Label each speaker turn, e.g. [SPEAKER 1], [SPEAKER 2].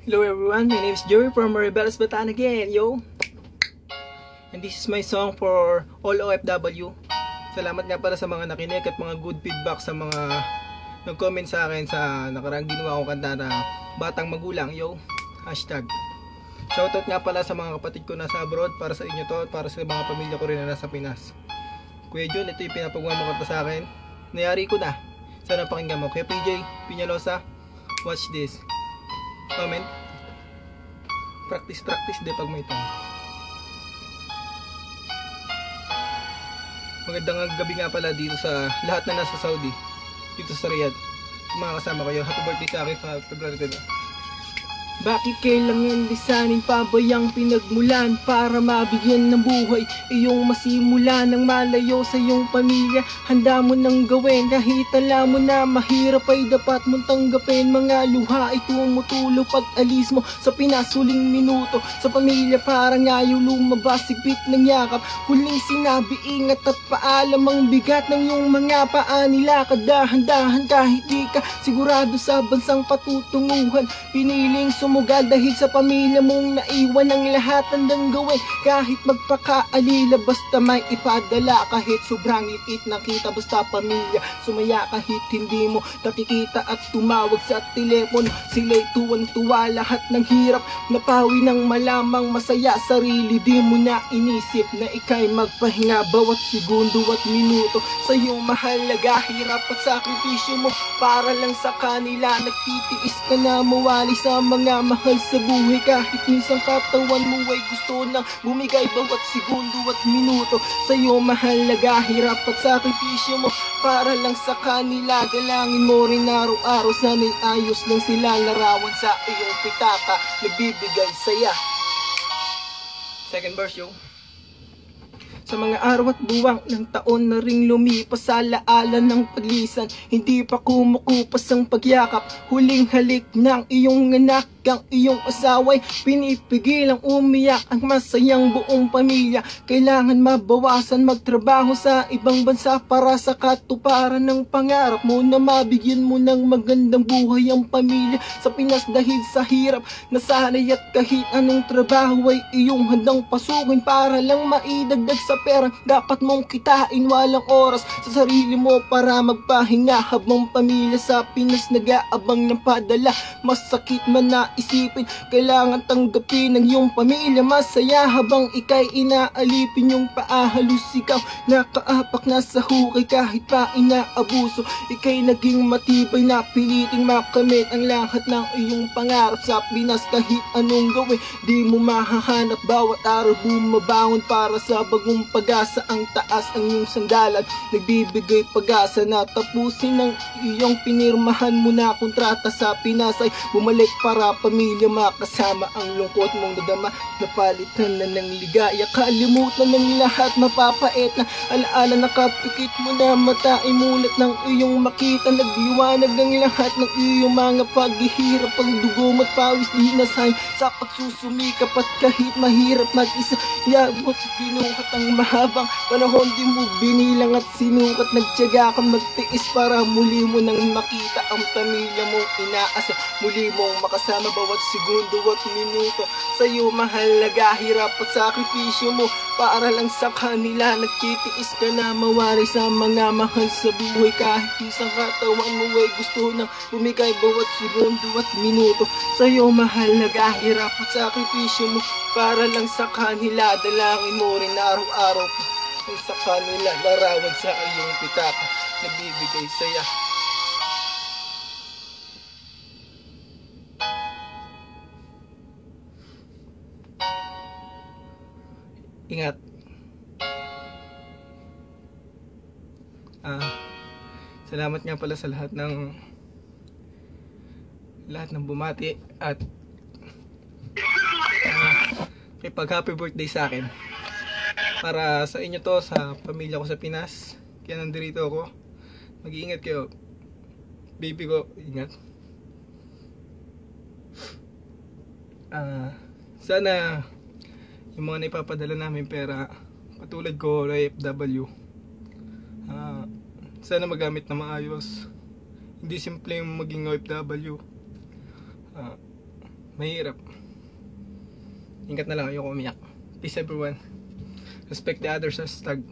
[SPEAKER 1] Hello everyone, my name is Joey from Maribeles, Bataan again, yo! And this is my song for all OFW. Salamat nga pala sa mga nakinig at mga good feedback sa mga nag-comment sa akin sa nakaraang ginawa kong kanta na Batang Magulang, yo! Hashtag. Shoutout nga pala sa mga kapatid ko nasa abroad, para sa inyo to at para sa mga pamilya ko rin na nasa Pinas. Kuya John, ito yung pinapagawa mo kanta sa akin. Nayari ko na. Sana pakinggan mo. Kuya PJ Piñalosa, watch this. Comment. Practice din pag may time. Magandang gabi nga pala dito sa lahat na nasa Saudi, dito sa Riyadh. Mga kasama kayo, happy birthday sa akin sa February 10. Bakit kailangan lisanin pabayang pinagmulan para mabigyan ng buhay iyong masimula ng malayo sa iyong pamilya? Handa mo nang gawin kahit alam mo na mahirap ay dapat mong tanggapin. Mga luha ay tumutulo pag alis mo sa pinasuling minuto sa pamilya, parang ayaw lumabas, sigpit ng yakap. Huling sinabi ingat at paalam, ang bigat ng iyong mga paa nila. Kadahan-dahan kahit di ka sigurado sa bansang patutunguhan, piniling sumugal dahil sa pamilya mong naiwan ang lahat handang gawin. Kahit magpakaalila basta may ipadala, kahit sobrang liit na kita basta pamilya. Sumaya kahit hindi mo nakikita at tumawag sa telepono, sila'y tuwan-tuwa lahat ng hirap. Napawi ng malamang masaya sarili, di mo na inisip na ika'y magpahinga bawat segundo at minuto. Sa'yo mahalaga, hirap at sakripisyo mo para lang sa kanila. Nagtitiis ka na mawali sa mga mahal sa buhay, kahit minsan katawan mo ay gusto nang bumigay bawat segundo at minuto. Sa'yo mahalaga, hirap at sakripisyo mo para lang sa kanila. Dalangin mo rin araw-araw sana'y ayos lang sila. Larawan sa iyong pitaka, nagbibigay saya. Second verse, yo. Sa mga araw at buwang ng taon na ring lumipas, sa alaala ng paglisan, hindi pa kumukupas ang pagyakap. Huling halik ng iyong anak, ang iyong asaway pinipigil ang umiyak ang masayang buong pamilya. Kailangan mabawasan magtrabaho sa ibang bansa para sa katuparan ng pangarap mo na mabigyan mo ng magandang buhay ang pamilya sa Pinas dahil sa hirap nasanay, at kahit anong trabaho ay iyong handang pasukin para lang maidagdag sa perang dapat mong kitain. Walang oras sa sarili mo para magpahinga habang pamilya sa Pinas nag-aabang ng padala. Masakit man na isipin, kailangan tanggapin ng iyong pamilya masaya habang ika'y inaalipin yung paahalos. Ikaw nakaapak na sa hukay kahit pa inaabuso, ika'y naging matibay na piliting makamit ang lahat ng iyong pangarap sa Pinas. Kahit anong gawin di mo mahahanap, bawat araw bumabangon para sa bagong pag-asa. Ang taas ang iyong sandalan, nagbibigay pag-asa na tapusin ng iyong pinirmahan mo na kontrata sa Pinas ay bumalik para pamilya makasama ang lungkot mong nadama. Napalitan na ng ligaya, kalimutan ng lahat, mapapait na alaala. Nakapikit mo na mata, imulat ng iyong makita, nagliwanag ng lahat ng iyong mga paghihirap. Ang dugo at pawis di nasayang sa pagsusumikap, at kahit mahirap mag-isa, yabot binuhat ang mahabang panahon di mo binilang at sinukat. Nagtiyaga kang magtiis para muli mo nang makita ang pamilya mong inaasa, muli mong makasama bawat segundo at minuto. Sa'yo mahalaga, hirap at sakripisyo mo para lang sa kanila. Nagtitiis ka na mawari sa mga mahal sa buhay, kahit isang katawan mo ay gusto nang bumigay bawat segundo at minuto. Sa'yo mahalaga, hirap at sakripisyo mo para lang sa kanila. Dalangin mo rin araw-araw sa kanila, larawan sa iyong pitaka, nagbibigay saya. Ingat. Salamat nga pala sa lahat ng bumati at pag happy birthday sa akin. Para sa inyo to, sa pamilya ko sa Pinas. Kaya nandito ako. Mag-iingat kayo. Baby ko, ingat. Sana yung mga naipapadala namin pera, katulad ko, OFW, sana magamit na maayos. Hindi simple yung maging OFW. Mahirap. Ingat na lang, ayoko umiyak. Peace everyone. Respect the others, hashtag.